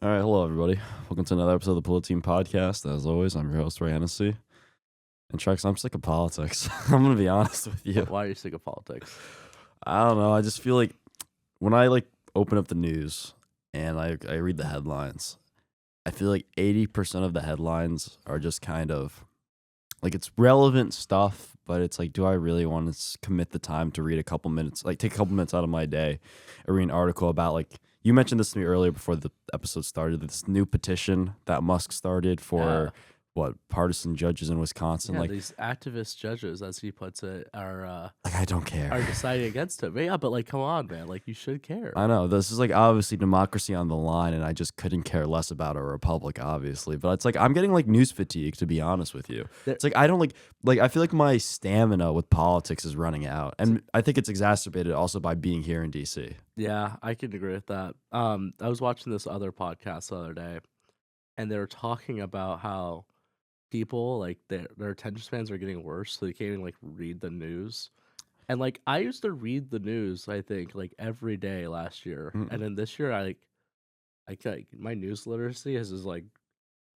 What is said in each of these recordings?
All right, hello everybody. Welcome to another episode of the Pull Team Podcast. As always, I'm your host Ray and Trex. I'm sick of politics. I'm gonna be honest with you. Why are you sick of politics? I don't know. I just feel like when I open up the news and I read the headlines, I feel like 80% of the headlines are just kind of like it's relevant stuff, but it's like, do I really want to commit the time to read a couple minutes, like take a couple minutes out of my day and read an article about you mentioned this to me earlier before the episode started, this new petition that Musk started Yeah, for what partisan judges in Wisconsin. yeah. These activist judges, as he puts it, I don't care. are deciding against him. But yeah, but like, come on, man. Like, you should care. I know this is like obviously democracy on the line, and I just couldn't care less about a republic, obviously. But it's like I'm getting like news fatigue, to be honest with you. There, It's like I don't like I feel like my stamina with politics is running out, and I think it's exacerbated also by being here in DC. yeah, I can agree with that. I was watching this other podcast the other day, and they were talking about how people like their attention spans are getting worse, so they can't even like read the news. And like, I used to read the news, I think, like every day last year, Mm. and then this year, like my news literacy has just like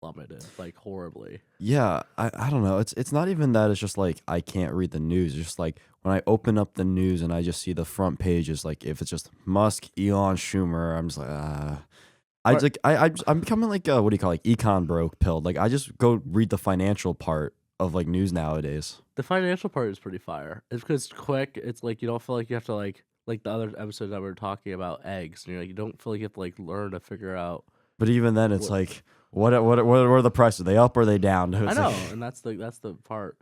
plummeted like horribly. Yeah, I don't know. It's not even that. It's just like I can't read the news. It's just like when I open up the news and I just see the front pages, like if it's just Musk, Elon, Schumer, I'm just like I Or just, like I'm becoming like what do you call econ broke pilled. Like I just go read the financial part of like news nowadays. the financial part is pretty fire. It's because it's quick. It's like you don't feel like you have to like the other episode that we were talking about eggs, and you're like you don't feel like you have to like learn to figure out But even then, it's what. like what are the prices? Are they up or are they down? I It's like know, and that's the part.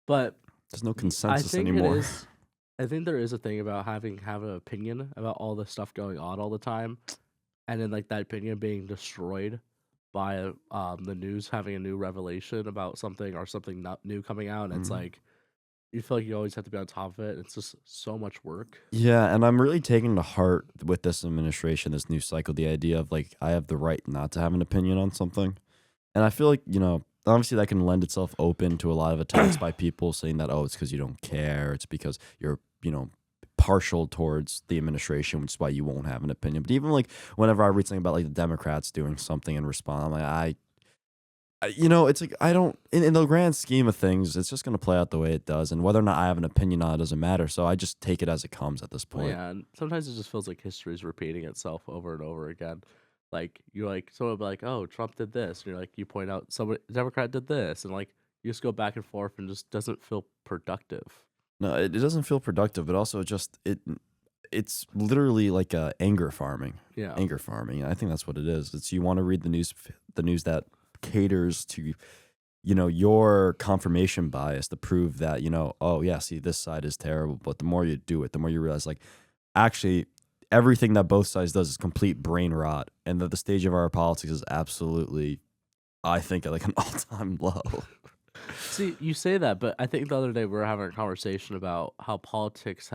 But there's no I consensus think it anymore. is. I think there is a thing about have an opinion about all the stuff going on all the time, and then like that opinion being destroyed by the news having a new revelation about something or something not new coming out. And it's Mhm. like you feel like you always have to be on top of it. It's just so much work. Yeah, and I'm really taking to heart with this administration, this new cycle, the idea of like I have the right not to have an opinion on something. And I feel like, obviously that can lend itself open to a lot of attacks by people saying that, oh, it's because you don't care. It's because you're, partial towards the administration, which is why you won't have an opinion. But even like whenever I read something about like the Democrats doing something and respond, I'm like, it's like I don't in the grand scheme of things, it's just gonna play out the way it does, and whether or not I have an opinion on it doesn't matter. So I just take it as it comes at this Well, point. yeah, and sometimes it just feels like history is repeating itself over and over again. Like you're like someone will be like, "Oh, Trump did this," and you're like, you point out somebody Democrat did this, and like you just go back and forth, and just doesn't feel productive. No, it doesn't feel productive, but also it's literally like anger farming. Yeah, Anger farming. I think that's what it is. It's you want to read the news that caters to your confirmation bias to prove that oh yeah, see this side is terrible, but the more you do it, the more you realize like actually everything that both sides does is complete brain rot, and that the stage of our politics is absolutely, I think, at like an all-time low. see, you say that, but I think the other day we were having a conversation about how politics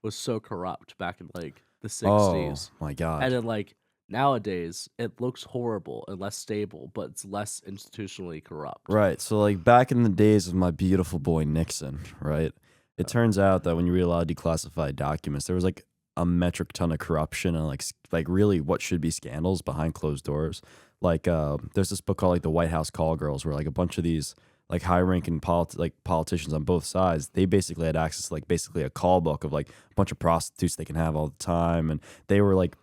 was so corrupt back in like the Oh '60s, my and god. then like nowadays it looks horrible and less stable, but it's less institutionally corrupt. Right. So like back in the days of my beautiful boy Nixon, right? It turns out that when you read a lot of declassified documents, there was like a metric ton of corruption and like really what should be scandals behind closed doors. Like there's this book called like the White House Call Girls, where like a bunch of these like high-ranking politicians on both sides, they basically had access to like basically a call book of like a bunch of prostitutes they can have all the time, and they were like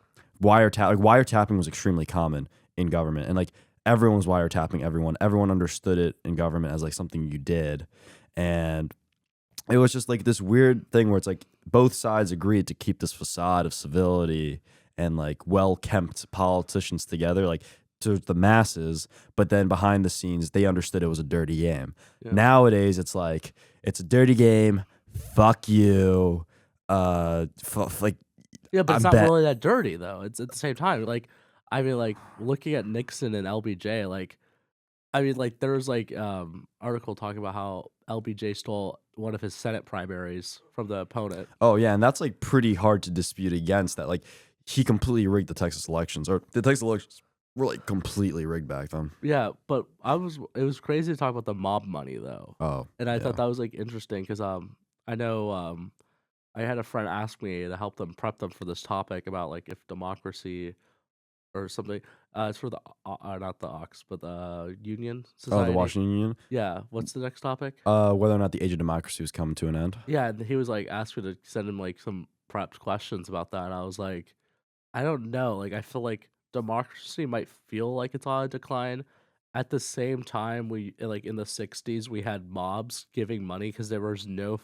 wiretapping was extremely common in government, and like everyone was wiretapping everyone. Everyone understood it in government as like something you did. And it was just like this weird thing where it's like both sides agreed to keep this facade of civility and like well-kempt politicians together, like to the masses, but then behind the scenes they understood it was a dirty game. Yeah. Nowadays it's like it's a dirty game. Fuck you. Like Yeah, but I it's not bet. really that dirty though. It's at the same time, like I mean, like looking at Nixon and LBJ, like I mean, like there was like article talking about how LBJ stole one of his Senate primaries from the opponent. Oh yeah, and that's like pretty hard to dispute against that. Like he completely rigged the Texas elections, or the Texas elections were like completely rigged back then. Yeah, but it was crazy to talk about the mob money though, Oh and I thought yeah. that was like interesting because I know I had a friend ask me to help them prep them for this topic about like if democracy or something. It's for the not the Ox, but the Union Oh, the Society. Washington Union. Yeah. What's the next topic? Whether or not the age of democracy was coming to an end. Yeah, and he was like asked me to send him like some prepped questions about that. And I was like, I don't know. Like, I feel like democracy might feel like it's on a decline. At the same time, we like in the '60s, we had mobs giving money because there was no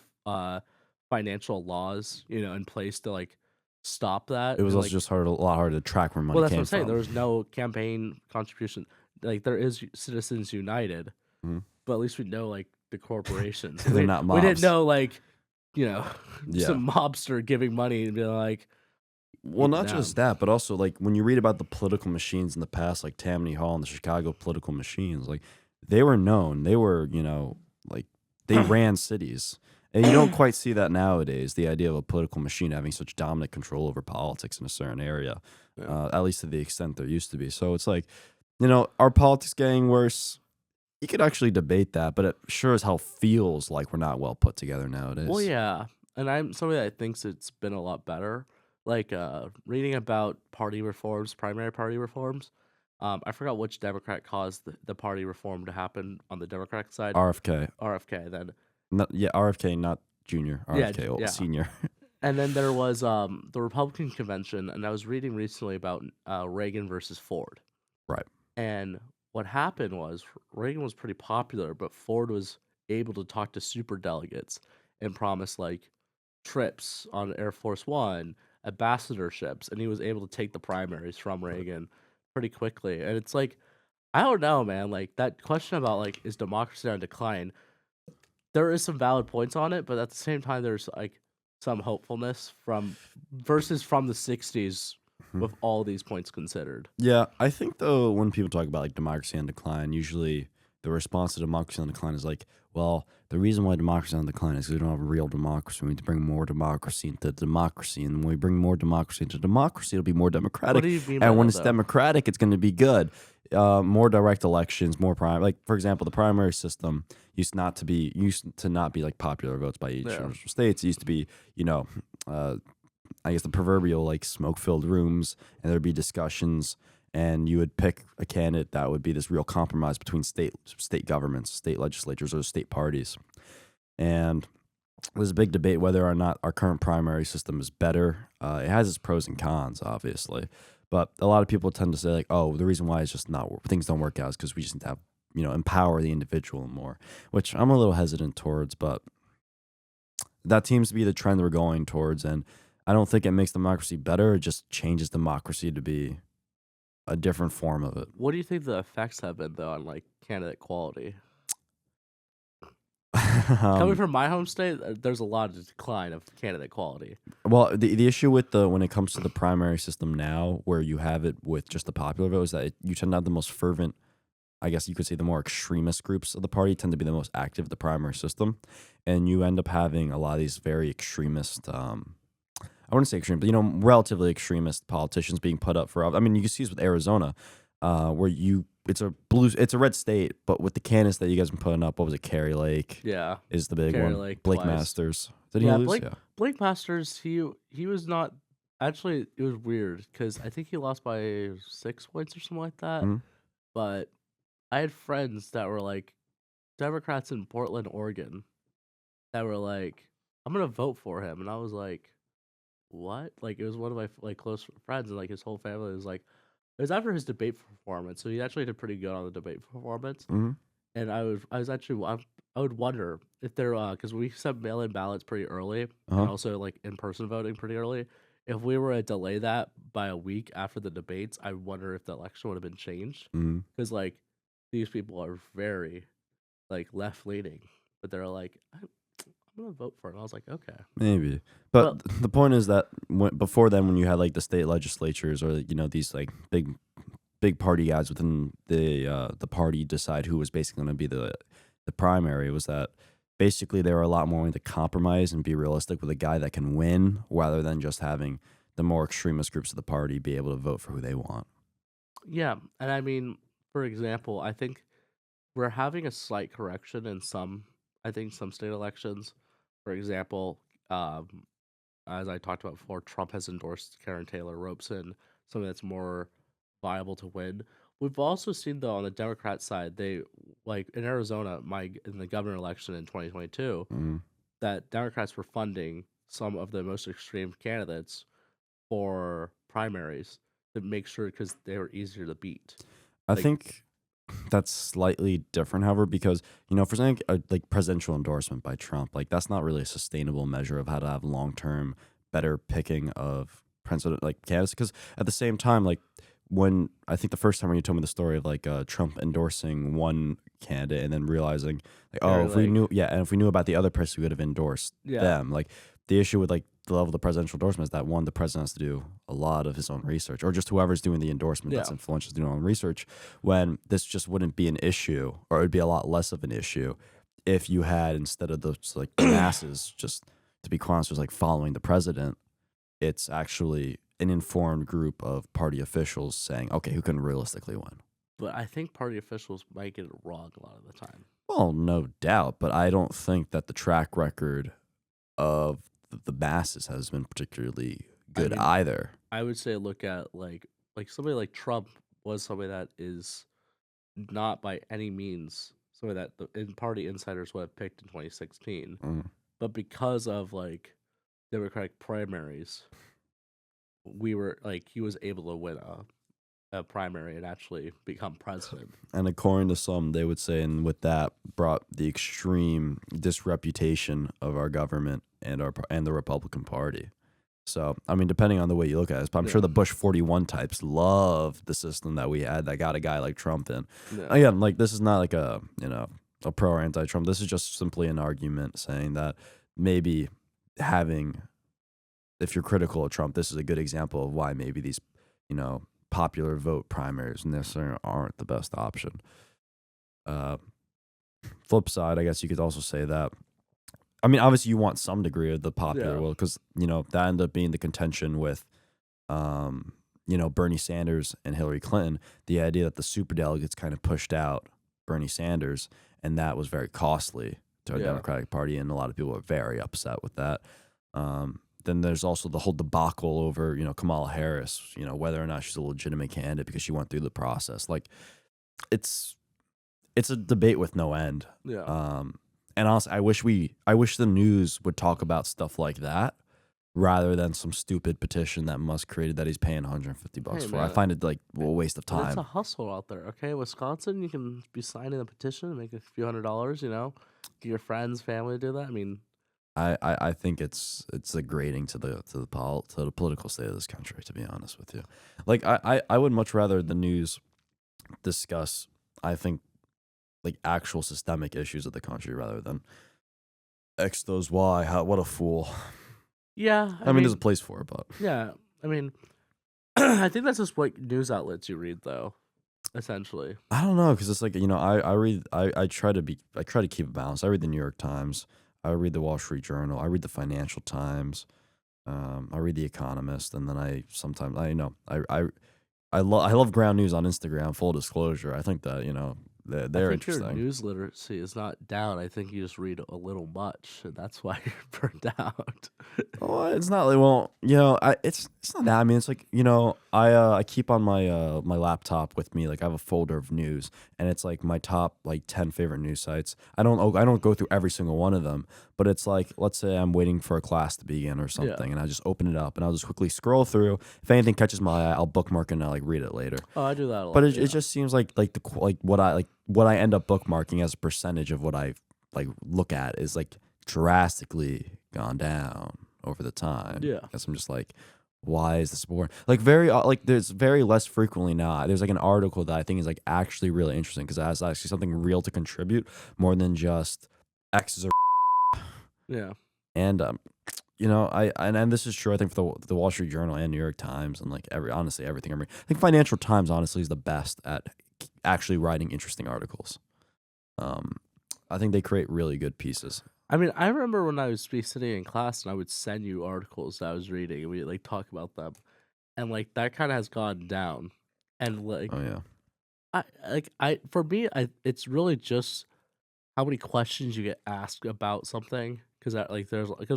financial laws, in place to like stop that. It was And also like, just a lot harder to track where well, money that's what I'm came saying. There from. was no campaign contribution. Like, there is Citizens United, Mhm. but at least we know like the corporations. They're not We didn't mobs. know like you know Yeah. some mobster giving money and being like, Well, not no, just that, but also like when you read about the political machines in the past, like Tammany Hall and the Chicago political machines, like they were known. They were, like they ran cities. And you don't quite see that nowadays, the idea of a political machine having such dominant control over politics in a certain area, yeah. at least to the extent there used to be. So it's like, are politics getting worse? You could actually debate that, but it sure as hell feels like we're not well put together Well, nowadays. yeah, and I'm somebody that thinks it's been a lot better. Like reading about party reforms, primary party reforms. I forgot which Democrat caused the party reform to happen on the Democratic side. RFK. RFK. Then Yeah, RFK, not junior. yeah, RFK, yeah. senior. And then there was the Republican convention, and I was reading recently about Reagan versus Ford. Right. And what happened was Reagan was pretty popular, but Ford was able to talk to super delegates and promise like trips on Air Force One, ambassadorships, and he was able to take the primaries from Reagan pretty quickly. And it's like, I don't know, man. Like that question about like is democracy on decline? There is some valid points on it, but at the same time, there's like some hopefulness from the '60s Mhm. with all these points considered. Yeah, I think though when people talk about like democracy on decline, usually the response to democracy on decline is like, well, the reason why democracy on decline is because we don't have a real democracy. We need to bring more democracy into democracy, and when we bring more democracy into democracy, it'll be more What democratic. do you mean by And when that, it's though? democratic, it's going to be good. More direct elections, more prime. Like for example, the primary system used to not be like popular votes by each Yeah. individual states. It used to be, uh, I guess the proverbial like smoke filled rooms, and there'd be discussions, and you would pick a candidate that would be this real compromise between state governments, state legislatures, or state parties. And there's a big debate whether or not our current primary system is better. It has its pros and cons, obviously, but a lot of people tend to say like, oh, the reason why it's just not things don't work out is because we just need to have empower the individual more, which I'm a little hesitant towards, but that seems to be the trend we're going towards. And I don't think it makes democracy better. It just changes democracy to be a different form of it. What do you think the effects have been though on like candidate quality? Coming um, from my home state, there's a lot of decline of candidate quality. well, the issue with when it comes to the primary system now, where you have it with just the popular vote, is that you tend to have the most fervent. I guess you could say the more extremist groups of the party tend to be the most active in the primary system, and you end up having a lot of these very extremist. I wouldn't say extreme, but relatively extremist politicians being put up for. I mean, you can see this with Arizona, where it's a red state, but with the candidates that you guys been putting up, what was it? Carrie Lake Yeah, is the big Carrie one. Lake Blake twice. Masters. Did he Yeah, lose? Yeah. Blake Masters, he was not actually. It was weird because I think he lost by 6 points or something like that. Mhm. But I had friends that were like Democrats in Portland, Oregon, that were like, "I'm gonna vote for him," and I was like, "What?" Like it was one of my like close friends, and like his whole family was like, it was after his debate performance, so he actually did pretty good on the debate performance. Mhm. And I was actually I would wonder if they're because we sent mail-in ballots pretty early Uh and huh. also like in-person voting pretty early. If we were to delay that by a week after the debates, I wonder if the election would have been changed Mhm. because like these people are very like left-leaning, but they're like I'm gonna vote for it. And I was like, okay, Maybe, but but the point is that before then, when you had like the state legislatures or these like big party guys within the party decide who was basically going to be the primary, was that basically they were a lot more willing to compromise and be realistic with a guy that can win rather than just having the more extremist groups of the party be able to vote for who they want. yeah, and I mean, for example, I think we're having a slight correction in some. I think some state elections, for example, um, as I talked about before, Trump has endorsed Karen Taylor Robeson, something that's more viable to win. We've also seen though on the Democrat side, they like in Arizona, in the governor election in 2022, Mm. that Democrats were funding some of the most extreme candidates for primaries to make sure because they were easier to beat. I Like, think that's slightly different, however, because for something like presidential endorsement by Trump, like that's not really a sustainable measure of how to have long term better picking of president like candidates. Because at the same time, like when I think the first time when you told me the story of like Trump endorsing one candidate and then realizing like, oh, very if we like, knew, yeah, and if we knew about the other person, we would have endorsed yeah, them. Like the issue with like the level of the presidential endorsement is that one, the president has to do a lot of his own research, or just whoever's doing the endorsement yeah, that's influential is doing their own research. When this just wouldn't be an issue, or it would be a lot less of an issue if you had, instead of those like the masses just, to be quite honest, was like following the president. It's actually an informed group of party officials saying, okay, who can realistically win? but I think party officials might get it wrong a lot of the time. Well, no doubt, but I don't think that the track record of the masses has been particularly I good mean, either. I would say look at like somebody like Trump was somebody that is not by any means somebody that the party insiders would have picked in 2016, Mm. but because of like Democratic primaries, we were like he was able to win a primary and actually become president. And according to some, they would say, and with that brought the extreme disreputation of our government and the Republican Party. So, I mean, depending on the way you look at it, but I'm sure Yeah, the Bush 41 types love the system that we had that got a guy like Trump in. yeah, Again, like this is not like a pro or anti-Trump. This is just simply an argument saying that maybe having, if you're critical of Trump, this is a good example of why maybe these, popular vote primaries necessarily aren't the best option. Uh, Flip side, I guess you could also say that. I mean, obviously, you want some degree of the popular yeah, will because that ended up being the contention with, Bernie Sanders and Hillary Clinton. The idea that the superdelegates kind of pushed out Bernie Sanders, and that was very costly to our yeah. Democratic Party, and a lot of people were very upset with that. Then there's also the whole debacle over Kamala Harris, whether or not she's a legitimate candidate because she went through the process. Like it's a debate with no end. Yeah. And honestly, I wish the news would talk about stuff like that rather than some stupid petition that Musk created that he's paying $150 Hey for. I man, find it like a waste of but it's a time. hustle out there, okay? Wisconsin, you can be signing a petition and make a few $100s, get your friends, family to do that. I mean, I think it's degrading to the political state of this country, to be honest with you. Like I would much rather the news discuss, I think, like actual systemic issues of the country rather than X those Y. What a fool. yeah, I mean, there's a place for it, but yeah, I mean, I think that's just what news outlets you read, though, essentially. I don't know because it's like I read I try to keep it balanced. I read the New York Times, I read the Wall Street Journal, I read the Financial Times, I read the Economist, and then I sometimes I love ground news on Instagram. Full disclosure, I think that I they're think your interesting. news literacy is not down. I think you just read a little much, and that's why you're burned out. Oh, it's not like it's not that. I mean, it's like I keep on my laptop with me. Like I have a folder of news, and it's like my top like 10 favorite news sites. I don't go through every single one of them, but it's like let's say I'm waiting for a class to begin or something, and I just open it up and I'll just quickly scroll through. If anything catches my eye, I'll bookmark it and I'll like read it later. Oh, I do that a lot. But it Yeah. just seems like what I end up bookmarking as a percentage of what I like look at is like drastically gone down over the time. Yeah. Because I'm just like, why is this boring? Like very like there's very less frequently now. There's like an article that I think is like actually really interesting because it has actually something real to contribute more than just X's or Yeah. and and this is true. I think for the Wall Street Journal and New York Times and like honestly everything. I think Financial Times honestly is the best at actually writing interesting articles. I think they create really good pieces. I mean, I remember when I was sitting in class and I would send you articles that I was reading and we like talk about them, and like that kind of has gone down, and like Oh yeah. I for me it's really just how many questions you get asked about something because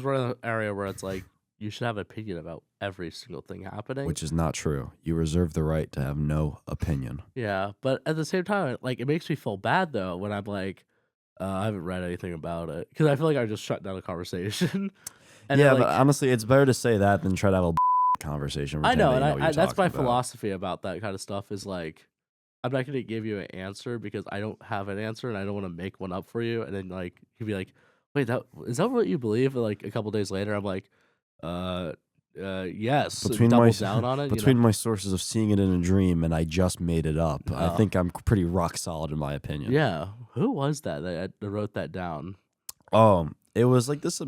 we're in an area where it's like you should have an opinion about every single thing happening. Which is not true. You reserve the right to have no opinion. Yeah, but at the same time, like, it makes me feel bad though when I'm like, I haven't read anything about it because I feel like I just shut down a conversation. And Yeah, then, but like, honestly, it's better to say that than try to have a conversation. I know, Pretend and that you know what you're that's my talking about. philosophy about that kind of stuff is like, I'm not gonna give you an answer because I don't have an answer and I don't want to make one up for you. And then like you'd be like, wait, that is that what you believe? And like a couple days later, I'm like, uh, yes, and Between my double down on it. between my sources of seeing it in a dream and I just made it up, I Oh. think I'm pretty rock solid in my opinion. Yeah, who was that wrote that down? Oh, it was like this it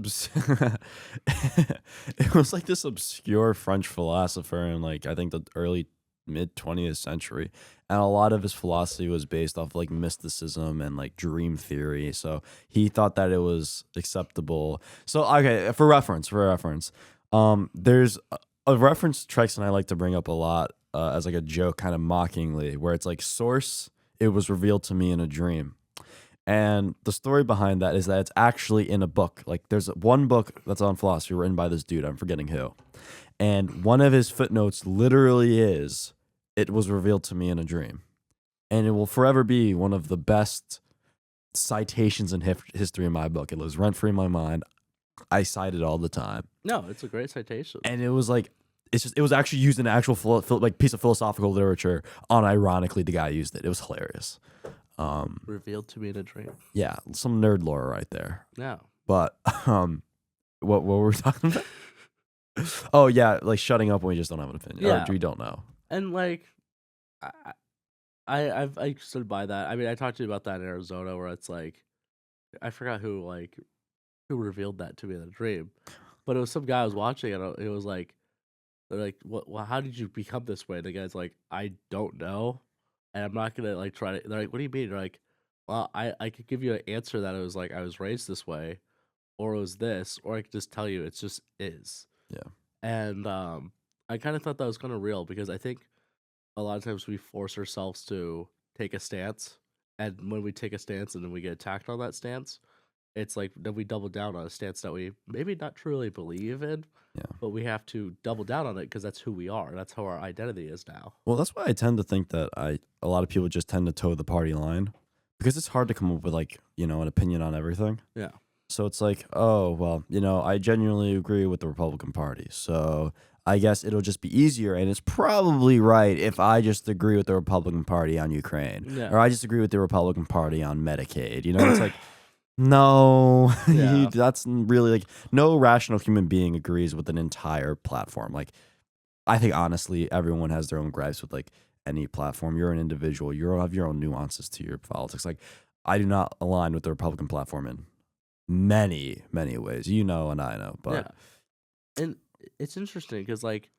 was like this obscure French philosopher in like I think the early mid 20th century. And a lot of his philosophy was based off like mysticism and like dream theory. So he thought that it was acceptable. So okay, for reference, there's a reference Trex and I like to bring up a lot as like a joke, kind of mockingly, where it's like source. It was revealed to me in a dream. And the story behind that is that it's actually in a book. Like there's one book that's on philosophy written by this dude, I'm forgetting who. And one of his footnotes literally is, it was revealed to me in a dream. And it will forever be one of the best citations in history in my book. It lives rent free in my mind. I cite it all the time. No, it's a great citation. And it was like, it was actually used in an actual like piece of philosophical literature. Unironically, the guy used it. It was hilarious. Revealed to me in a dream. Yeah, some nerd lore right there. No. But what were we talking about? Oh yeah, like shutting up when we just don't have an opinion. Yeah. Or we don't know. And like, I stood by that. I mean, I talked to you about that in Arizona, where it's like, I forgot who revealed that to me in a dream, but it was some guy I was watching, and it was like, they're like, what? Well, how did you become this way? And the guy's like, I don't know, and I'm not gonna like try to. They're like, what do you mean? They're like, well, I could give you an answer that it was like I was raised this way, or it was this, or I could just tell you it's just is. Yeah. And I kind of thought that was kind of real because I think a lot of times we force ourselves to take a stance, and when we take a stance and then we get attacked on that stance, it's like then we double down on a stance that we maybe not truly believe in, Yeah. but we have to double down on it because that's who we are. That's how our identity is now. Well, that's why I tend to think that a lot of people just tend to toe the party line because it's hard to come up with like, an opinion on everything. Yeah. So it's like, oh, well, I genuinely agree with the Republican Party. So I guess it'll just be easier. And it's probably right if I just agree with the Republican Party on Ukraine. Yeah. Or I just agree with the Republican Party on Medicaid. It's like, no, Yeah. that's really like no rational human being agrees with an entire platform. Like, I think honestly, everyone has their own gripes with like any platform. You're an individual. You have your own nuances to your politics. Like, I do not align with the Republican platform in many, many ways. And I know. But yeah. And it's interesting because like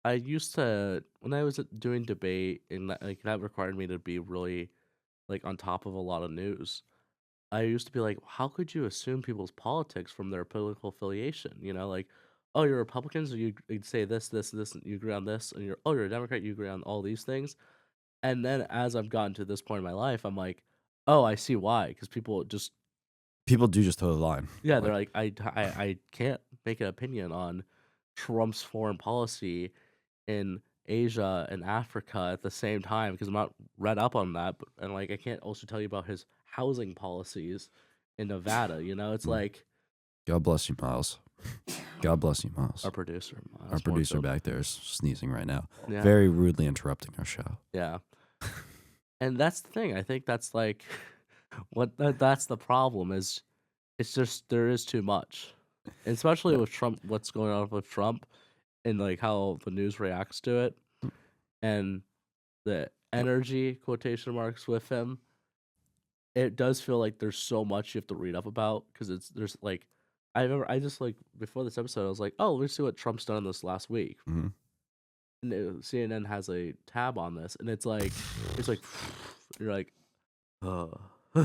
I used to when I was doing debate and that required me to be really like on top of a lot of news. I used to be like, how could you assume people's politics from their political affiliation? Like, oh, you're Republicans, you'd say this, this, this, and you agree on this, and you're a Democrat, you agree on all these things. And then as I've gotten to this point in my life, I'm like, oh, I see why, because people do just toe the line. yeah, they're like, I can't make an opinion on Trump's foreign policy in Asia and Africa at the same time because I'm not read up on that, and like I can't also tell you about his housing policies in Nevada. It's like God bless you, Miles. God bless you, Miles. our producer, Our producer back there is sneezing right now, yeah, very rudely interrupting our show. yeah. And that's the thing. I think that's like that's the problem is it's just there is too much, and especially with Trump. What's going on with Trump and like how the news reacts to it, and the energy quotation marks with him. It does feel like there's so much you have to read up about because there's like I just like before this episode I was like, oh, let's see what Trump's done this last week. Mm-hmm. And CNN has a tab on this, and it's like you're like, oh.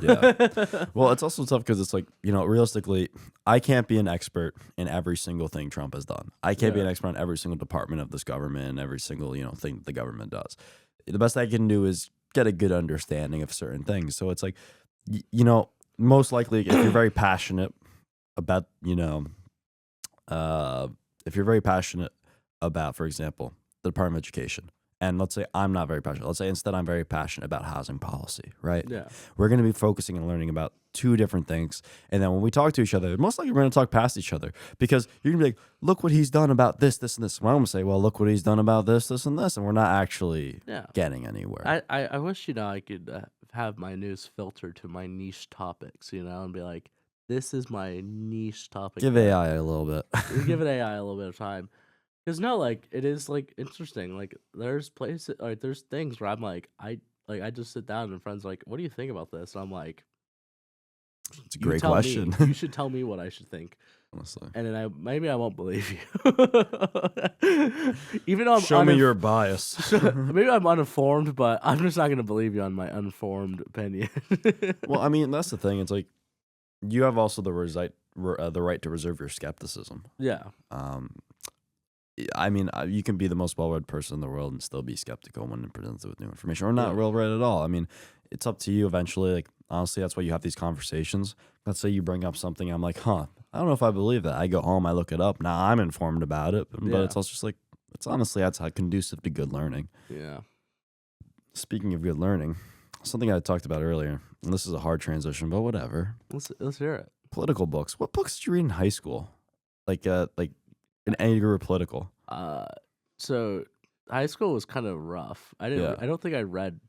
Yeah. Well, it's also tough because it's like, realistically, I can't be an expert in every single thing Trump has done. I can't be an expert on every single department of this government and every single, thing that the government does. The best I can do is get a good understanding of certain things. So it's like, most likely if you're very passionate about, if you're very passionate about, for example, the Department of Education, and let's say I'm not very passionate. Let's say instead I'm very passionate about housing policy, right? Yeah. We're going to be focusing and learning about two different things. And then when we talk to each other, most likely we're going to talk past each other because you're going to be like, look what he's done about this, this, and this. And I'm going to say, well, look what he's done about this, this, and this. And we're not actually getting anywhere. I wish, I could have my news filtered to my niche topics, and be like, this is my niche topic. Give AI a little bit. Give it AI a little bit of time. Because no, like it is like interesting. Like there's places, like there's things where I'm like I just sit down and friends are like, what do you think about this? And I'm like, it's a great question. You should tell me what I should think. Honestly, and then maybe I won't believe you. Even though show me your bias. Maybe I'm uninformed, but I'm just not gonna believe you on my uninformed opinion. Well, I mean that's the thing. It's like you have also the right to reserve your skepticism. Yeah. I mean, you can be the most well-read person in the world and still be skeptical when presented with new information, or not well-read at all. I mean, it's up to you eventually. Like, honestly, that's why you have these conversations. Let's say you bring up something, I'm like, I don't know if I believe that. I go home, I look it up. Now I'm informed about it, but it's also just like, it's honestly, that's how conducive to good learning. Yeah. Speaking of good learning, something I talked about earlier, and this is a hard transition, but whatever. Let's hear it. Political books. What books did you read in high school? Like in any degree political? So high school was kind of rough. I don't think I read.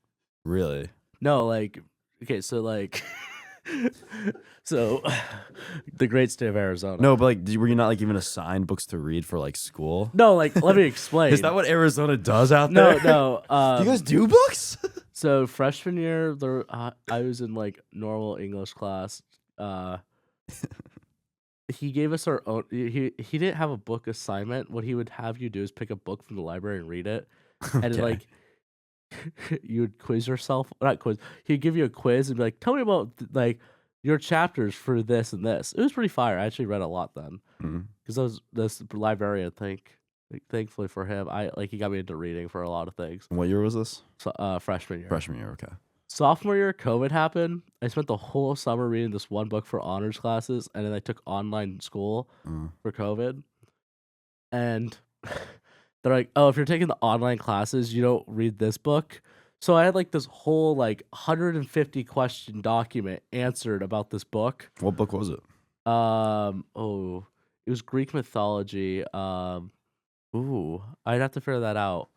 Really? No, like okay, so like so the great state of Arizona. No, but like were you not like even assigned books to read for like school? No, like let me explain. Is that what Arizona does out there? No. Do you guys do books? So freshman year, I was in like normal English class. He gave us our own. He didn't have a book assignment. What he would have you do is pick a book from the library and read it, and like you would quiz yourself. Not quiz. He'd give you a quiz and be like, "Tell me about like your chapters for this and this." It was pretty fire. I actually read a lot then because I was this librarian. Thankfully for him, he got me into reading for a lot of things. What year was this? So, freshman year. Freshman year, okay. Sophomore year, COVID happened. I spent the whole summer reading this one book for honors classes, and then I took online school for COVID. And they're like, "Oh, if you're taking the online classes, you don't read this book." So I had like this whole 150 question document answered about this book. What book was it? It was Greek mythology. I'd have to figure that out.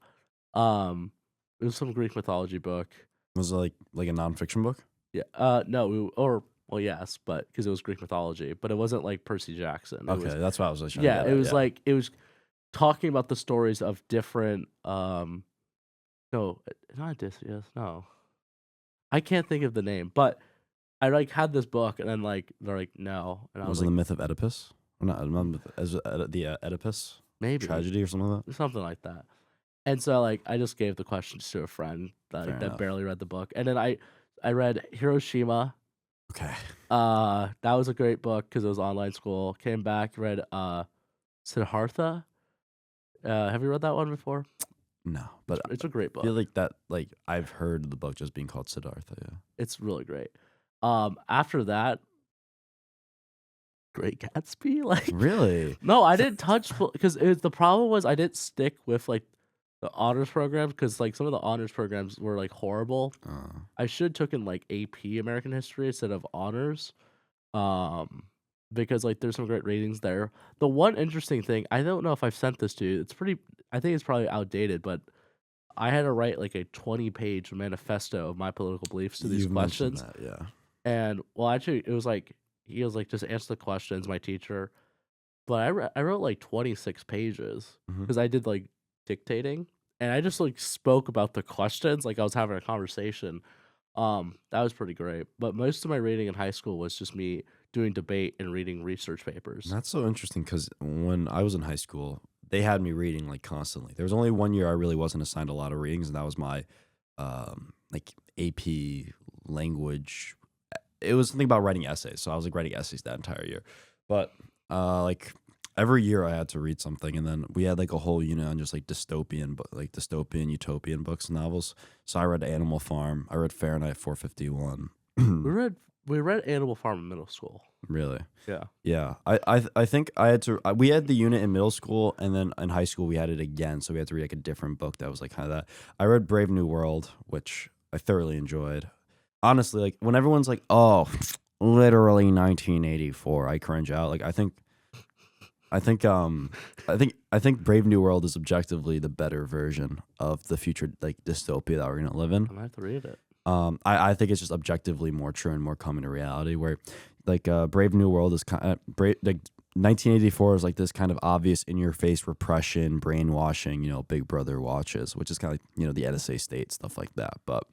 It was some Greek mythology book. Was it like a nonfiction book? Yeah. No. Yes, but because it was Greek mythology, but it wasn't like Percy Jackson. That's what I was trying to get at, it was like it was talking about the stories of different. No, not Odysseus. No, I can't think of the name, but I had this book, and then they're like, no, and I was it the myth of Oedipus? Or not the Oedipus maybe tragedy or something like that. Something like that. And so I just gave the questions to a friend that barely read the book, and then I read Hiroshima. Okay. That was a great book because it was online school. Came back, read Siddhartha. Have you read that one before? No, but it's a great book. I feel like that. Like I've heard the book just being called Siddhartha. Yeah, it's really great. After that, Great Gatsby. Really? No, I didn't touch because the problem was I didn't stick with the honors program because some of the honors programs were horrible. I should have taken AP American History instead of honors, because there's some great ratings there. The one interesting thing, I don't know if I've sent this to you. I think it's probably outdated, but I had to write a 20-page manifesto of my political beliefs to these questions. That, yeah. And actually, it was he was just answer the questions, my teacher. But I wrote 26 pages because I did dictating, and I just spoke about the questions I was having a conversation. That was pretty great. But most of my reading in high school was just me doing debate and reading research papers. That's so interesting because when I was in high school, they had me reading constantly. There was only one year I really wasn't assigned a lot of readings, and that was my AP language. It was something about writing essays, so I was writing essays that entire year. But every year I had to read something, and then we had a whole unit on just dystopian, dystopian, utopian books and novels. So I read Animal Farm, I read Fahrenheit 451, we read Animal Farm in middle school. Really? Yeah. Yeah. I think I had to. We had the unit in middle school, and then in high school we had it again. So we had to read like a different book that was like kind of that. I read Brave New World, which I thoroughly enjoyed. Honestly, like when everyone's like, "Oh, literally 1984," I cringe out. Like I think Brave New World is objectively the better version of the future like dystopia that we're gonna live in. I'm gonna have to read it. I think it's just objectively more true and more coming to reality. Where like Brave New World is kind of like 1984 is like this kind of obvious in your face repression, brainwashing, Big Brother watches, which is kind of like, the NSA state stuff like that. But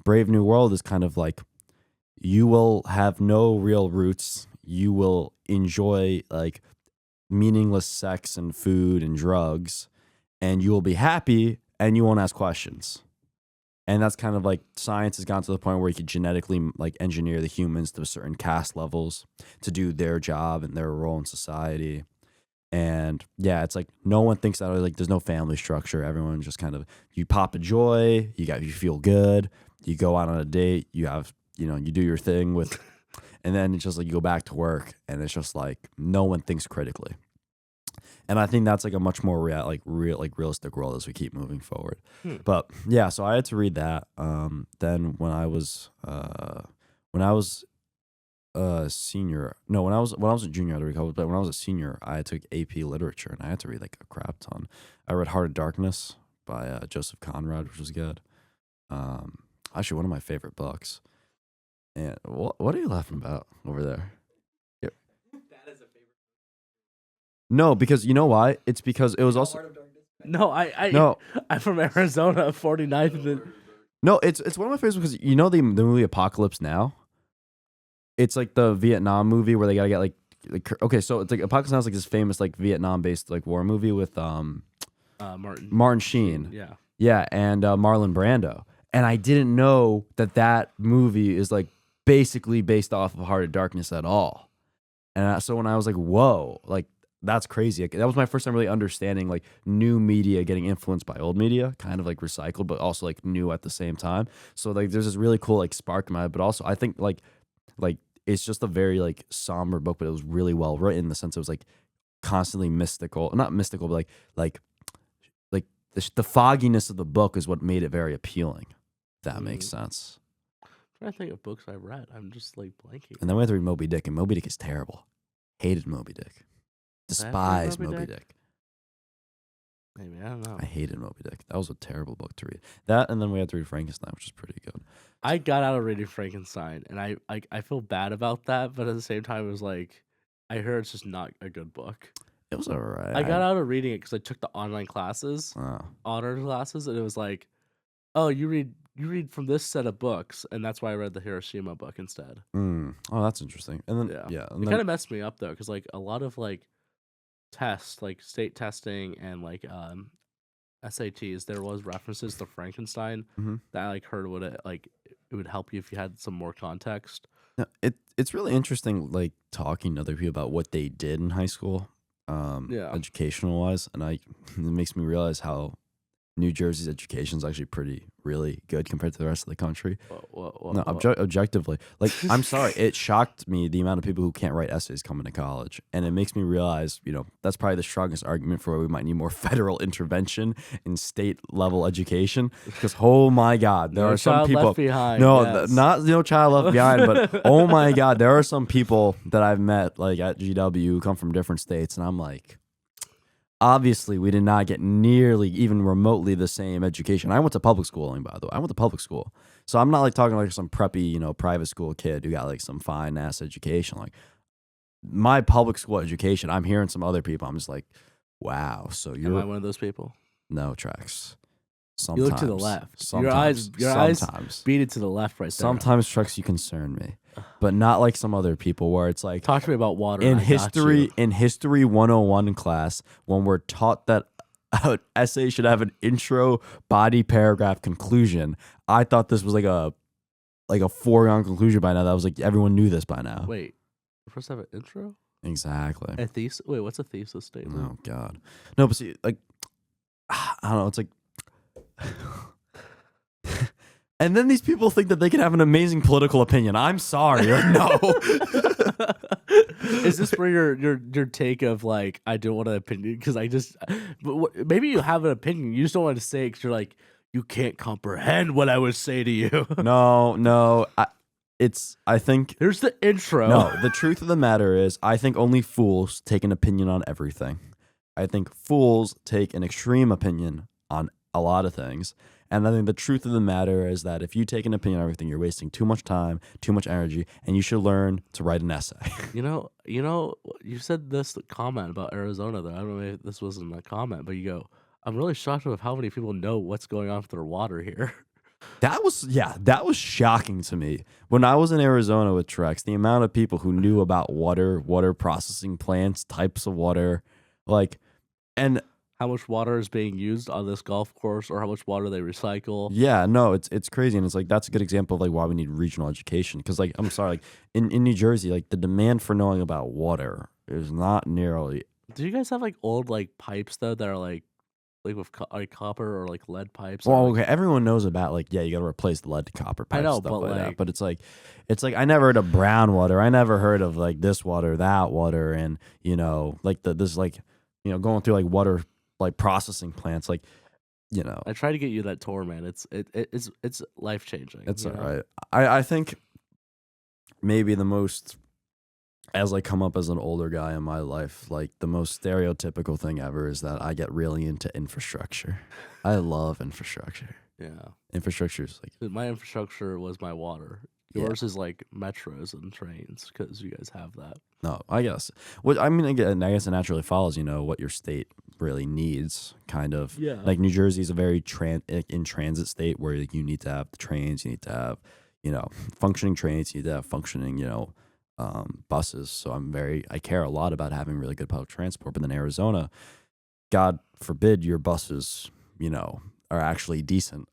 Brave New World is kind of like you will have no real roots. You will enjoy like meaningless sex and food and drugs, and you will be happy and you won't ask questions. And that's kind of like science has gotten to the point where you could genetically like engineer the humans to certain caste levels to do their job and their role in society. And yeah, it's like no one thinks that like there's no family structure. Everyone just kind of you pop a joy, you feel good, you go out on a date, you have you do your thing with, and then it's just like you go back to work, and it's just like no one thinks critically. And I think that's like a much more realistic world as we keep moving forward. But yeah, so I had to read that. Then when I was a senior, no, when I was a junior, I had to read college, but when I was a senior, I took AP Literature, and I had to read like a crap ton. I read Heart of Darkness by Joseph Conrad, which was good. Actually, one of my favorite books. And what are you laughing about over there? No, because you know why? It's because it was also No, no, I'm from Arizona, 49th. no. It's one of my favorites because the movie Apocalypse Now. It's like the Vietnam movie where they gotta get like okay, so it's like Apocalypse Now is like this famous like Vietnam based like war movie with Martin Sheen. Yeah, and Marlon Brando. And I didn't know that movie is like basically based off of Heart of Darkness at all. And so when I was like, whoa, like that's crazy. That was my first time really understanding like new media getting influenced by old media, kind of like recycled, but also like new at the same time. So like there's this really cool like spark in my head, but also I think like it's just a very like somber book, but it was really well written in the sense it was like constantly mystical, not mystical, but like the fogginess of the book is what made it very appealing. If that makes sense. I'm trying to think of books I read. I'm just like blanking. And then we had to read Moby Dick, and Moby Dick is terrible. Hated Moby Dick. Despised Moby Dick. Maybe, I don't know. I hated Moby Dick. That was a terrible book to read. That, and then we had to read Frankenstein, which is pretty good. I got out of reading Frankenstein, and I feel bad about that, but at the same time, it was like, I heard it's just not a good book. It was alright. I got out of reading it because I took the online classes, honor classes, and it was like, oh, you read from this set of books, and that's why I read the Hiroshima book instead. Oh, that's interesting. And then it kind of messed me up though, because like a lot of like tests, like state testing and like SATs, there was references to Frankenstein that I like heard it would help you if you had some more context. No, it's really interesting like talking to other people about what they did in high school, educational wise, and it makes me realize how New Jersey's education is actually really good compared to the rest of the country. No, objectively. Like, I'm sorry, it shocked me the amount of people who can't write essays coming to college. And it makes me realize, that's probably the strongest argument for why we might need more federal intervention in state level education. Because, oh my God, there are some people. Left behind, not no child left behind, but oh my God, there are some people that I've met, like at GW, who come from different states. And I'm like, obviously, we did not get nearly even remotely the same education. I went to public schooling, by the way. I went to public school. So I'm not like talking like some preppy, private school kid who got like some fine ass education. Like my public school education, I'm hearing some other people. I'm just like, wow. So you're Am I one of those people? No, Trex. Sometimes. You look to the left. Your eyes beat it to the left right there. Sometimes, Trex, you concern me. But not like some other people where it's like talk to me about water. In history 101 class, when we're taught that an essay should have an intro, body, paragraph, conclusion, I thought this was like a foregone conclusion by now. That was like everyone knew this by now. Wait, we're supposed to have an intro? Exactly. A thesis? Wait, what's a thesis statement? Oh God, no. But see, like I don't know. It's like And then these people think that they can have an amazing political opinion. I'm sorry. Like, no. Is this for your take of like, I don't want an opinion because maybe you have an opinion, you just don't want to say it because you're like, you can't comprehend what I would say to you. No. I think Here's the intro. no. The truth of the matter is, I think only fools take an opinion on everything. I think fools take an extreme opinion on a lot of things. And I think the truth of the matter is that if you take an opinion on everything, you're wasting too much time, too much energy, and you should learn to write an essay. You know, you said this comment about Arizona though. I don't know if this wasn't a comment, but you go, I'm really shocked with how many people know what's going on with their water here. That was shocking to me. When I was in Arizona with Trex, the amount of people who knew about water processing plants, types of water, like, and How much water is being used on this golf course, or how much water they recycle. yeah, no, it's crazy, and it's like that's a good example of like why we need regional education. Because like I'm sorry, like in New Jersey, like the demand for knowing about water is not nearly. Do you guys have like old like pipes though that are like with like copper or like lead pipes? Well, Or, like, okay, everyone knows about like you got to replace the lead to copper pipes, I know, stuff but like that. like, But it's like I never heard of brown water. I never heard of like this water, that water, and like this like going through like water like processing plants, like I try to get you that tour, man. It's life changing. it's all right. I think maybe the most, as I come up as an older guy in my life, like the most stereotypical thing ever is that I get really into infrastructure. I love infrastructure. Yeah. Infrastructure is like My infrastructure was my water. Yeah. Yours is like metros and trains because you guys have that. no, I guess. What I mean, again, I guess it naturally follows. What your state really needs, kind of. Yeah. Like New Jersey is a very in transit state where like, you need to have the trains, you need to have functioning trains, you need to have functioning buses. So I care a lot about having really good public transport. But then Arizona, God forbid your buses, are actually decent.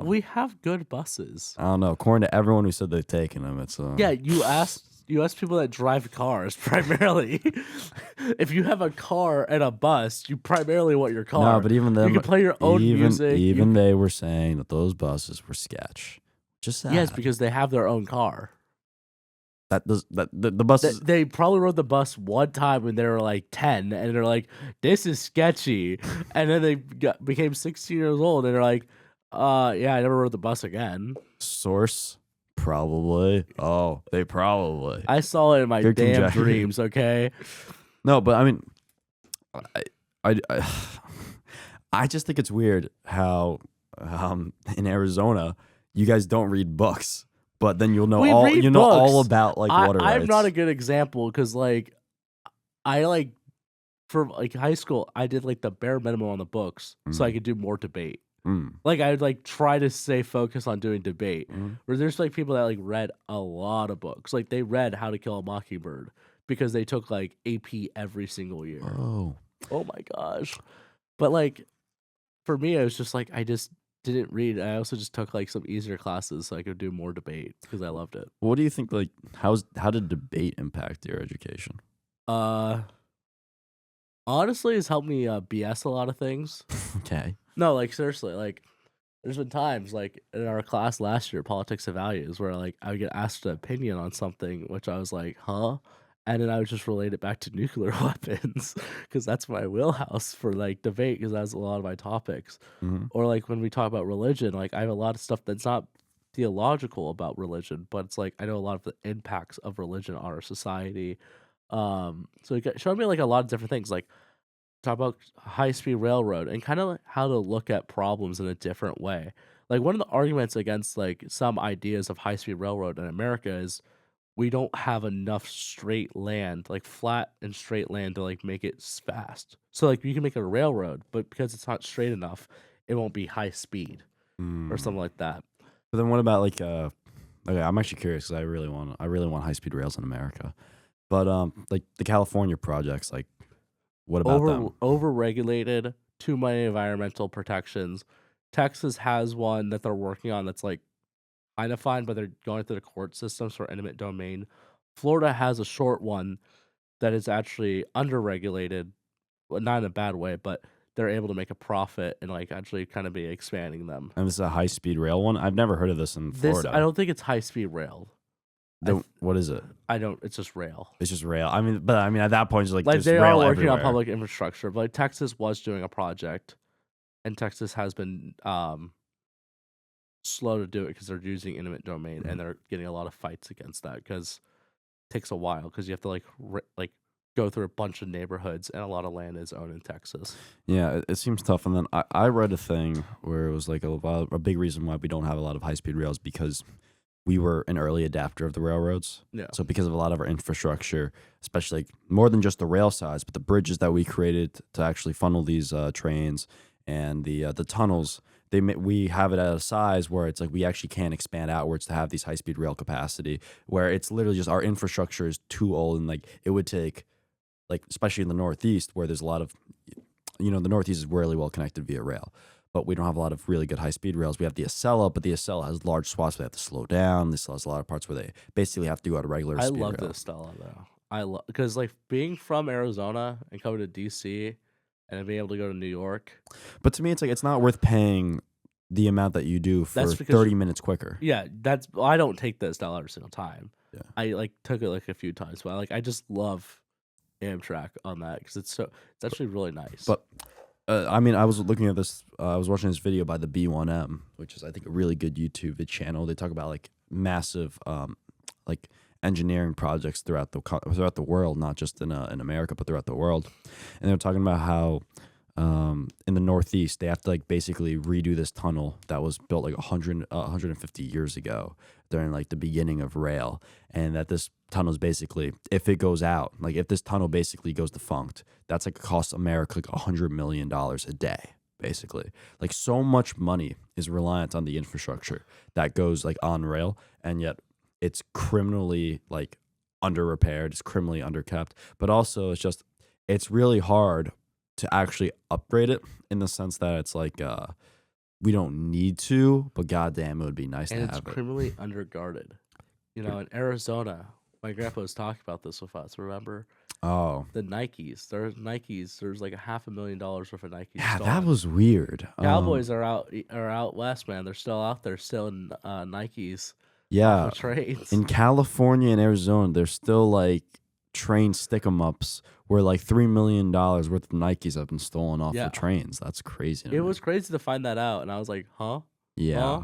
We have good buses. I don't know. According to everyone who said they've taken them, it's Yeah, you asked people that drive cars primarily. If you have a car and a bus, you primarily want your car. No, but even them, you can play your own music. Even they were saying that those buses were sketch. Just sad. Yes, because they have their own car. The buses. They probably rode the bus one time when they were like 10, and they're like, "This is sketchy," and then they became 16 years old, and they're like, yeah, I never rode the bus again." Source. Probably. Oh, they probably. I saw it in my Good damn conjecture. dreams. Okay. No, but I mean, I I just think it's weird how in Arizona you guys don't read books, but then you'll know We all read all books. about like water I'm rights. not a good example because like I like for like high school I did like the bare minimum on the books so I could do more debate. Like I would like try to stay focused on doing debate. Where there's like people that like read a lot of books. Like they read How to Kill a Mockingbird because they took like AP every single year. Oh my gosh. But like for me, I was just like I just didn't read. I also just took like some easier classes so I could do more debate because I loved it. What do you think? Like, how did debate impact your education? Honestly, it's helped me BS a lot of things. Okay. No, like seriously, like there's been times like in our class last year, politics of values, where like I would get asked an opinion on something, which I was like, huh? And then I would just relate it back to nuclear weapons because that's my wheelhouse for like debate because that's a lot of my topics. Or like when we talk about religion, like I have a lot of stuff that's not theological about religion, but it's like I know a lot of the impacts of religion on our society. So it showed me like a lot of different things, like talk about high-speed railroad and kind of how to look at problems in a different way. Like one of the arguments against like some ideas of high-speed railroad in America is we don't have enough straight land, like flat and straight land to like make it fast. So like you can make a railroad, but because it's not straight enough, it won't be high speed or something like that. But then what about like okay, I'm actually curious because I really want high-speed rails in America. But like the California projects, like what about them? Overregulated, too many environmental protections. Texas has one that they're working on that's like kind of fine, but they're going through the court systems for eminent domain. Florida has a short one that is actually underregulated, well, not in a bad way, but they're able to make a profit and like actually kind of be expanding them. And this is a high-speed rail one? I've never heard of this in Florida. I don't think it's high speed rail. What is it? It's just rail. It's just rail. I mean, at that point, it's like Like just they rail are working everywhere. on public infrastructure, but like Texas was doing a project, and Texas has been slow to do it because they're using eminent domain, and they're getting a lot of fights against that because it takes a while because you have to like go through a bunch of neighborhoods, and a lot of land is owned in Texas. Yeah, it seems tough. And then I read a thing where it was like a big reason why we don't have a lot of high-speed rails because we were an early adapter of the railroads. Yeah. So because of a lot of our infrastructure, especially like more than just the rail size, but the bridges that we created to actually funnel these trains and the tunnels, we have it at a size where it's like we actually can't expand outwards to have these high-speed rail capacity, where it's literally just our infrastructure is too old, and like it would take, like especially in the Northeast where there's a lot of, the Northeast is really well connected via rail, but we don't have a lot of really good high-speed rails. We have the Acela, but the Acela has large swaths where they have to slow down. This has a lot of parts where they basically have to go at a regular speed I love rail. this Stella though. I love because like being from Arizona and coming to DC and then being able to go to New York. But to me, it's like it's not worth paying the amount that you do for 30 minutes quicker. Yeah, I don't take the Stella every single time. Yeah. I like took it like a few times, but I just love Amtrak on that because it's actually really nice. But I was looking at this. I was watching this video by the B1M, which is I think a really good YouTube channel. They talk about like massive like engineering projects throughout the world, not just in America, but throughout the world. And they're talking about how in the Northeast they have to like basically redo this tunnel that was built like 150 years ago during like the beginning of rail, and that this tunnel is basically, if it goes out, like if this tunnel basically goes defunct, that's like costs America like $100 million a day. Basically, like so much money is reliant on the infrastructure that goes like on rail, and yet it's criminally like under repaired, it's criminally underkept, but also it's really hard to actually upgrade it in the sense that it's like we don't need to, but goddamn, it would be nice to have it. And it's criminally underguarded. In Arizona, my grandpa was talking about this with us. Remember? Oh, the Nikes. There's like $500,000 worth of Nikes. yeah, stolen. that was weird. Cowboys are out west, man. They're still out there, still in Nikes. Yeah, Trades in California and Arizona, there's still like train stick-em-ups where like $3 million worth of Nikes have been stolen off the trains. That's crazy. It was crazy to find that out, and I was like, huh? Yeah. Huh?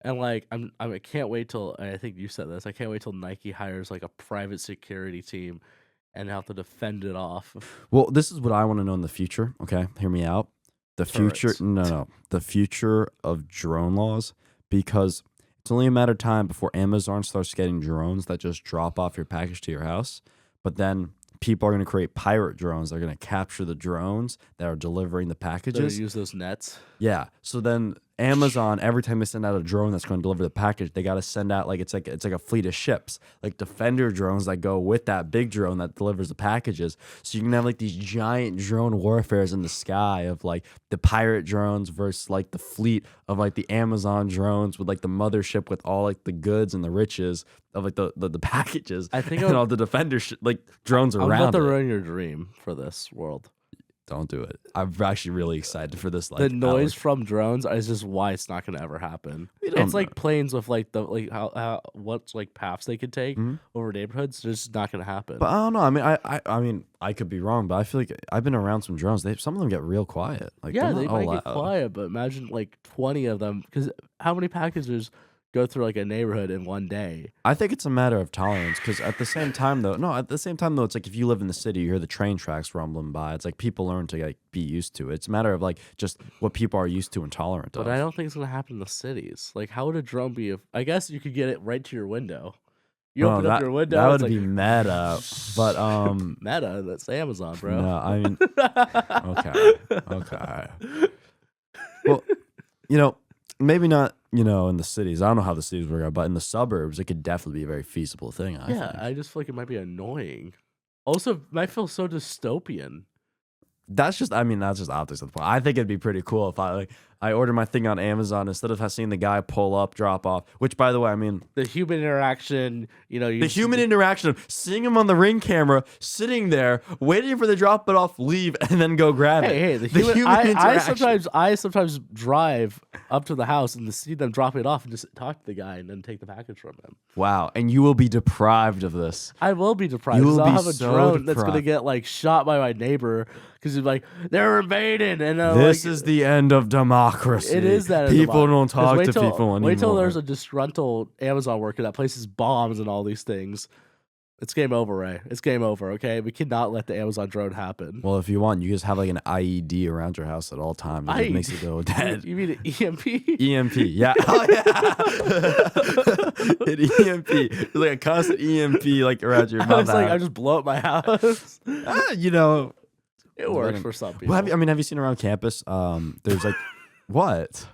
And like I can't wait till, I think you said this, I can't wait till Nike hires like a private security team and have to defend it off. Well, this is what I want to know in the future. Okay, hear me out. The future, the future of drone laws, because it's only a matter of time before Amazon starts getting drones that just drop off your package to your house. But then people are going to create pirate drones. They're going to capture the drones that are delivering the packages. They use those nets. Yeah. So then Amazon, every time they send out a drone that's going to deliver the package, they got to send out it's like a fleet of ships, like Defender drones that go with that big drone that delivers the packages. So you can have like these giant drone warfares in the sky of like the pirate drones versus like the fleet of like the Amazon drones with like the mothership with all like the goods and the riches of like the packages. I think and all the Defender like drones around. I'm about to it. ruin your dream for this world. Don't do it. I'm actually really excited for this. Like the noise from drones is just why it's not going to ever happen. It's like planes with like how what's like paths they could take over neighborhoods. It's just not going to happen. But I don't know. I mean, I could be wrong, but I feel like I've been around some drones. Some of them get real quiet. Like yeah, they might get quiet, but imagine like 20 of them. Because how many packages go through like a neighborhood in one day? I think it's a matter of tolerance, because at the same time though, it's like if you live in the city, you hear the train tracks rumbling by. It's like people learn to like be used to it. It's a matter of like just what people are used to and tolerant of. But I don't think it's gonna happen in the cities. Like, how would a drone be? I guess you could get it right to your window. You open up your window. That would be meta, but meta. That's Amazon, bro. No, I mean, okay. Well, maybe not, in the cities. I don't know how the cities work out, but in the suburbs, it could definitely be a very feasible thing. I think. I just feel like it might be annoying. Also, it might feel so dystopian. That's just optics of the point. I think it'd be pretty cool if I order my thing on Amazon instead of seeing the guy pull up, drop off. Which, by the way, I mean, The human interaction, the human interaction of seeing him on the Ring camera, sitting there, waiting for the drop it off, leave, and then go grab it. Hey, the human interaction. I sometimes drive up to the house and see them drop it off and just talk to the guy and then take the package from him. Wow, and you will be deprived of this. I will be deprived You because will I'll be have a so drone that's gonna deprived. get like shot by my neighbor because he's like they're invading and This like, is the end of democracy. it is that people don't talk to people anymore. Wait till there's a disgruntled Amazon worker that places bombs and all these things. It's game over, Ray. It's game over. Okay, we cannot let the Amazon drone happen. Well, if you want, you just have like an IED around your house at all times. It just makes it go dead. You mean an EMP? EMP, yeah. Oh, yeah. An EMP. It's like a constant EMP like around your mouth. It's like I just blow up my house. You know, It works for some people. well, have you seen around campus? There's like what?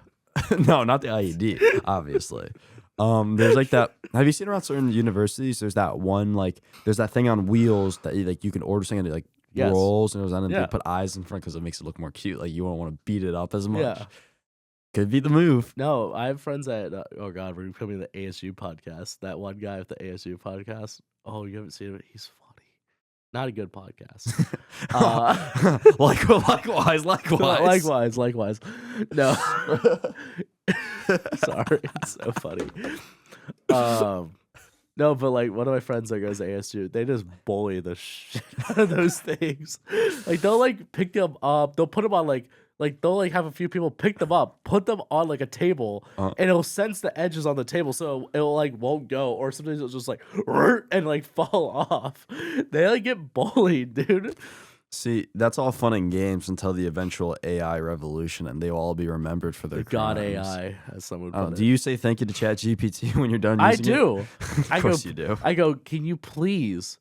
No, not the IED, obviously. There's like that. Have you seen around certain universities? There's that one like there's that thing on wheels that you can order something and it like Yes. rolls and it goes on and Yeah. they put eyes in front because it makes it look more cute. Like you won't want to beat it up as much. Yeah. Could be the move. No, I have friends at oh god, we're becoming the ASU podcast. That one guy with the ASU podcast. Oh, you haven't seen him? He's funny. Not a good podcast. Likewise. No. Sorry, it's so funny. No, but like one of my friends that goes to ASU, they just bully the shit out of those things. Like they'll like pick them up, they'll put them on like they'll like have a few people pick them up, put them on like a table, and it'll sense the edges on the table, so it'll like won't go, or sometimes it'll just like and like fall off. They like get bullied, dude. See, that's all fun and games until the eventual AI revolution, and they will all be remembered for their The god crimes. AI, as someone Oh, put do it. you say thank you to ChatGPT when you're done I using it? do. Of course you do. I go, can you please?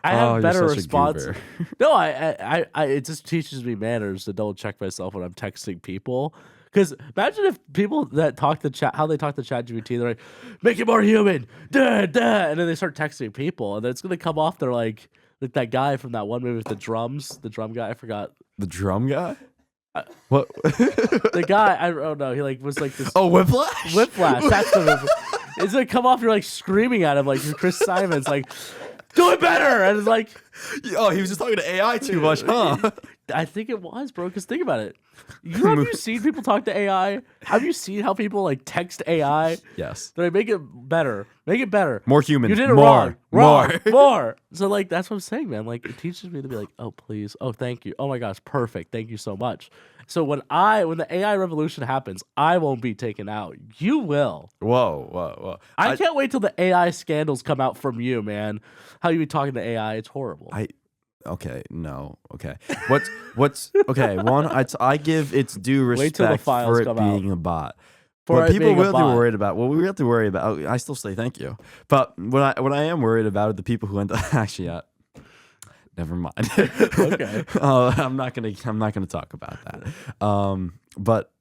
I Oh, have you're better such a response. goober. No, I, it just teaches me manners to double check myself when I'm texting people. Because imagine if people that talk to chat, how they talk to ChatGPT, they're like, make it more human, and then they start texting people, and then it's gonna come off. They're like that guy from that one movie with the drums, the drum guy. I forgot The drum guy? What? the guy. I don't know. He like was like this. Oh, Whiplash? Whiplash. That's the movie. It's gonna come off. You're like screaming at him like you're Chris Simons, like do it better, and it's like. Oh, he was just talking to AI too much, huh? I think it was, bro. Because think about it. Have you seen people talk to AI? Have you seen how people like text AI? Yes. They're like, make it better. Make it better. More human. You did it More. wrong. More. More. So like that's what I'm saying, man. Like it teaches me to be like, oh please, oh thank you, oh my gosh, perfect, thank you so much. So when the AI revolution happens, I won't be taken out. You will. Whoa. I can't wait till the AI scandals come out from you, man. How you be talking to AI? It's horrible. Okay, no. Okay. What's okay, one, I give its due Wait till the respect files for it come being out. a bot. For What it people being a will be bot. worried about, what we have to worry about, I still say thank you. But what I am worried about are the people who end up actually never mind. Okay. I'm not gonna talk about that. But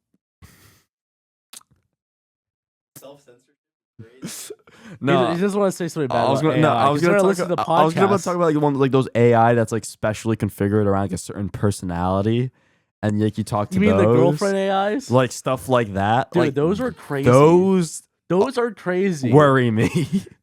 no, He just want to say something bad. I was gonna, no, I was gonna listen to talk. I was gonna talk podcasts. about like one like those AI that's like specially configured around like a certain personality, and like you talk to You mean those, the girlfriend AIs? like stuff like that. Dude, like those are crazy. those Those are crazy. worry me.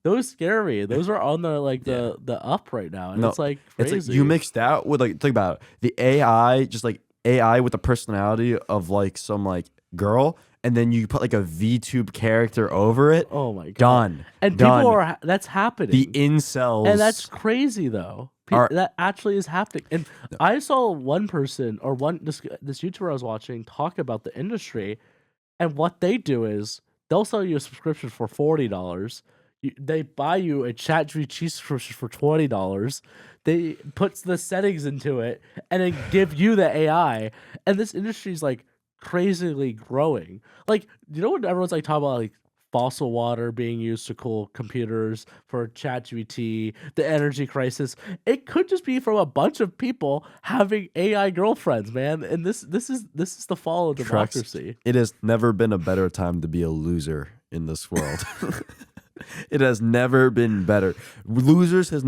Those scare me. Those are on the like the up right now, and No, it's like It's crazy. like you mixed that with like think about it, the AI, just like AI with the personality of like some like girl, and then you put like a VTube character over it. Oh my god. Done. And Done. people are that's happening. The incels. and that's crazy though. That actually is happening. And I saw one person or this YouTuber I was watching talk about the industry, and what they do is they'll sell you a subscription for $40. They buy you a ChatGPT subscription for $20. They put the settings into it and then give you the AI. And this industry is like crazily growing. Like, you know when everyone's like talking about like fossil water being used to cool computers for ChatGPT, the energy crisis? It could just be from a bunch of people having AI girlfriends, man. And this is the fall of democracy. It has never been a better time to be a loser in this world. It has never been better. Losers have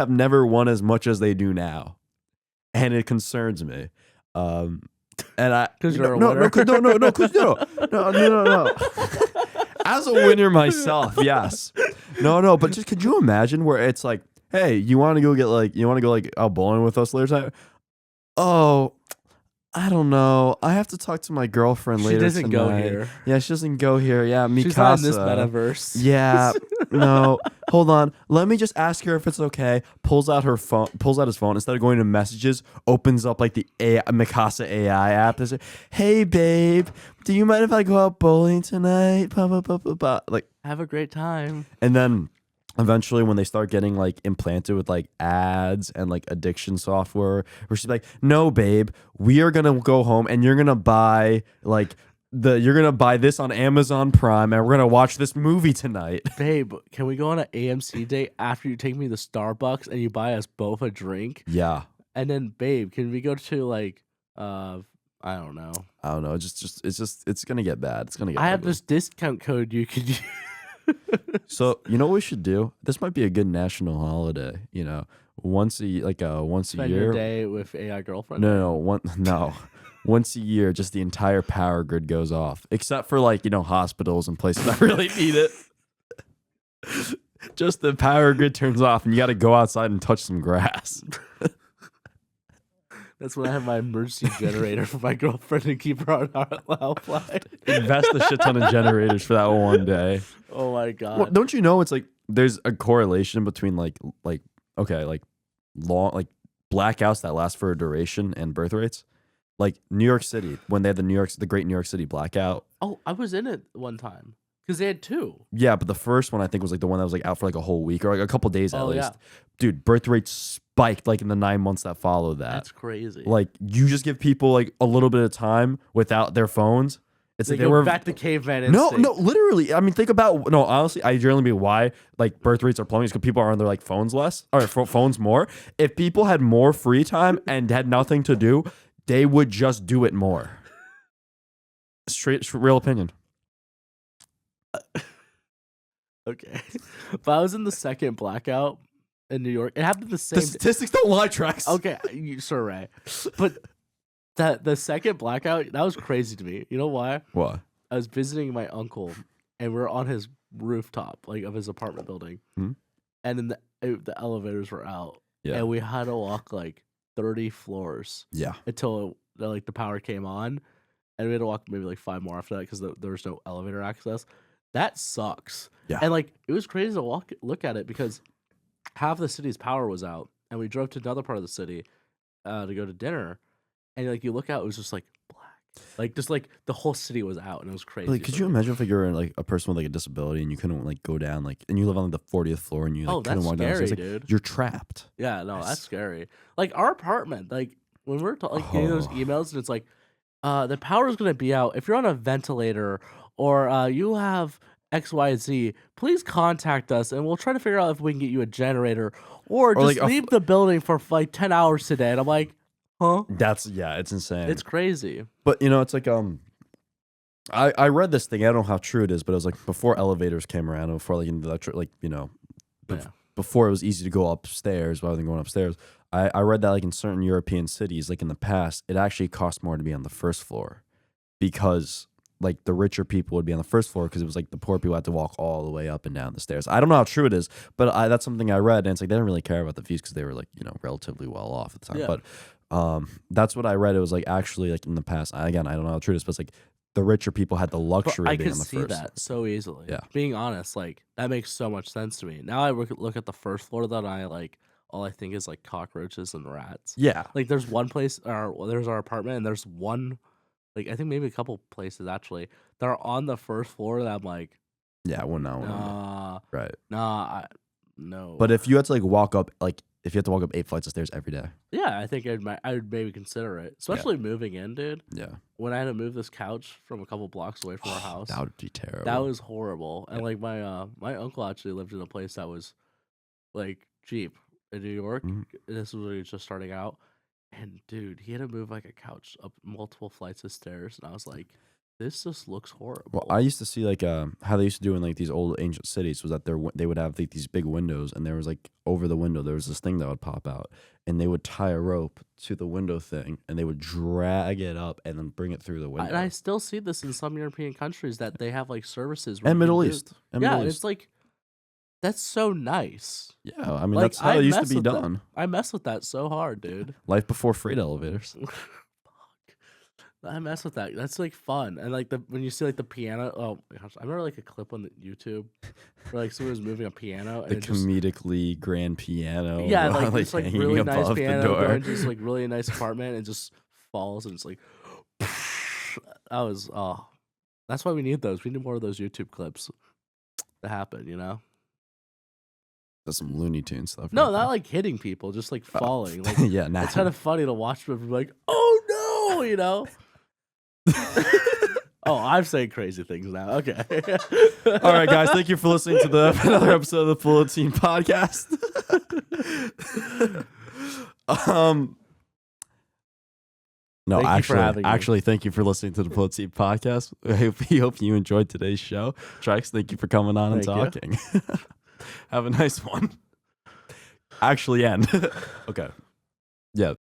never won as much as they do now, and it concerns me. And I 'Cause you're a no, winner. 'cause no. As a winner myself, yes. No, but just could you imagine where it's like, hey, you want to go out bowling with us later tonight? Oh, I don't know. I have to talk to my girlfriend She later doesn't go tonight. here. Yeah, she doesn't go here. Yeah, Mikasa. She's not in this metaverse. Yeah, no. Hold on. Let me just ask her if it's okay. Pulls out his phone instead of going to messages. Opens up like the Mikasa AI app. And says, hey, babe, do you mind if I go out bowling tonight? Like, Have a great time. and then eventually when they start getting like implanted with like ads and like addiction software, where she's like, no, babe, we are gonna go home and you're gonna buy this on Amazon Prime and we're gonna watch this movie tonight. Babe, can we go on an AMC date after you take me to Starbucks and you buy us both a drink? Yeah. And then, babe, can we go to like I don't know. It's gonna get bad. It's gonna get I have ugly. this discount code you could use. So you know what we should do? This might be a good national holiday. Once a Spend year. your day with AI girlfriend. No. Once a year, just the entire power grid goes off, except for like hospitals and places that really need it. Just the power grid turns off, and you got to go outside and touch some grass. That's when I have my emergency generator for my girlfriend and keep her on our line. Invest a shit ton of generators for that one day. Oh my god! Well, don't you know it's like there's a correlation between like long blackouts that last for a duration and birth rates. Like New York City, when they had the Great New York City blackout. Oh, I was in it one time because they had two. Yeah, but the first one I think was like the one that was like out for like a whole week or like a couple days at least. Yeah. Dude, birth rates spiked like in the 9 months that followed that. That's crazy. Like you just give people like a little bit of time without their phones. It's they like go they were back to caveman No, instinct. literally. I mean, think about honestly, I generally be why like birth rates are plummeting because people are on their like phones less or phones more. If people had more free time and had nothing to do, they would just do it more. Straight real opinion. Okay, but I was in the second blackout in New York. It happened the same. The statistics don't lie, Trex. Okay, sure, Ray. But the second blackout, that was crazy to me. You know why? What? I was visiting my uncle, and we are on his rooftop, like of his apartment building, and then the elevators were out, and we had to walk like 30 floors, until the power came on, and we had to walk maybe like 5 more after that because there was no elevator access. That sucks. Yeah, and it was crazy to look at it because half the city's power was out, and we drove to another part of the city to go to dinner, and you look out, it was just like black, just the whole city was out, and it was crazy. Like, could you imagine if you're like a person with like a disability and you couldn't like go down and you live on like the 40th floor and you couldn't walk down? Scary, Like, dude. you're trapped. Yeah, no, that's scary. Like our apartment, when we're getting those emails, and it's like, the power is gonna be out. If you're on a ventilator or you have XYZ, please contact us and we'll try to figure out if we can get you a generator or just leave the building for 10 hours today. And I'm like, huh? It's insane. It's crazy. But it's like I read this thing. I don't know how true it is, but it was like before elevators came around, before before it was easy to go upstairs rather than going upstairs. I read that like in certain European cities, like in the past, it actually cost more to be on the first floor because like the richer people would be on the first floor because it was like the poor people had to walk all the way up and down the stairs. I don't know how true it is, but that's something I read, and it's like they didn't really care about the views because they were like relatively well off at the time. Yeah. But that's what I read. It was like actually like in the past. Again, I don't know how true it is, but it's like the richer people had the luxury of being on the first. I could see that so easily. Yeah. Being honest, that makes so much sense to me. Now I look at the first floor that all I think is cockroaches and rats. Yeah. Like there's one place, there's our apartment, and there's one, I think maybe a couple places actually that are on the first floor that I'm like, yeah, well, no, nah, right, no. But if you had to walk up, if you had to walk up 8 flights of stairs every day, yeah, I think I would maybe consider it, especially moving in, dude. Yeah. When I had to move this couch from a couple blocks away from our house, that would be terrible. That was horrible. And my uncle actually lived in a place that was cheap in New York. This was when he was just starting out. And dude, he had to move a couch up multiple flights of stairs, and I was like, this just looks horrible. Well, I used to see like how they used to do in like these old ancient cities was that they would have like these big windows, and there was like over the window there was this thing that would pop out, and they would tie a rope to the window thing, and they would drag it up and then bring it through the window. And I still see this in some European countries that they have like services where And you can Middle do- East. And yeah, Middle and East. it's like that's so nice. Yeah, I mean Like, that's how I it used to mess be with that. done. I mess with that so hard, dude. Life before freight elevators. Fuck. I mess with that. That's like fun. And like when you see like the piano. Oh my gosh, I remember like a clip on the YouTube where like someone was moving a piano and The it just comically grand piano. yeah, like it's like hanging really nice above the piano door. going to this like really nice apartment and just falls and it's like that was that's why we need those. We need more of those YouTube clips to happen, you know? That's some Looney Tune stuff. No, right not there. like hitting people, just like falling. Like yeah, nah. it's kind of funny to watch people be like, oh no, you know? Oh, I'm saying crazy things now. Okay. All right, guys. Thank you for listening to another episode of the Bullet Team Podcast. No, Thank you for having me. actually, thank you for listening to the Bullet Team Podcast. We hope you enjoyed today's show. Trex, thank you for coming on and Thank you. talking. Have a nice one. Actually, end. Okay. Yeah.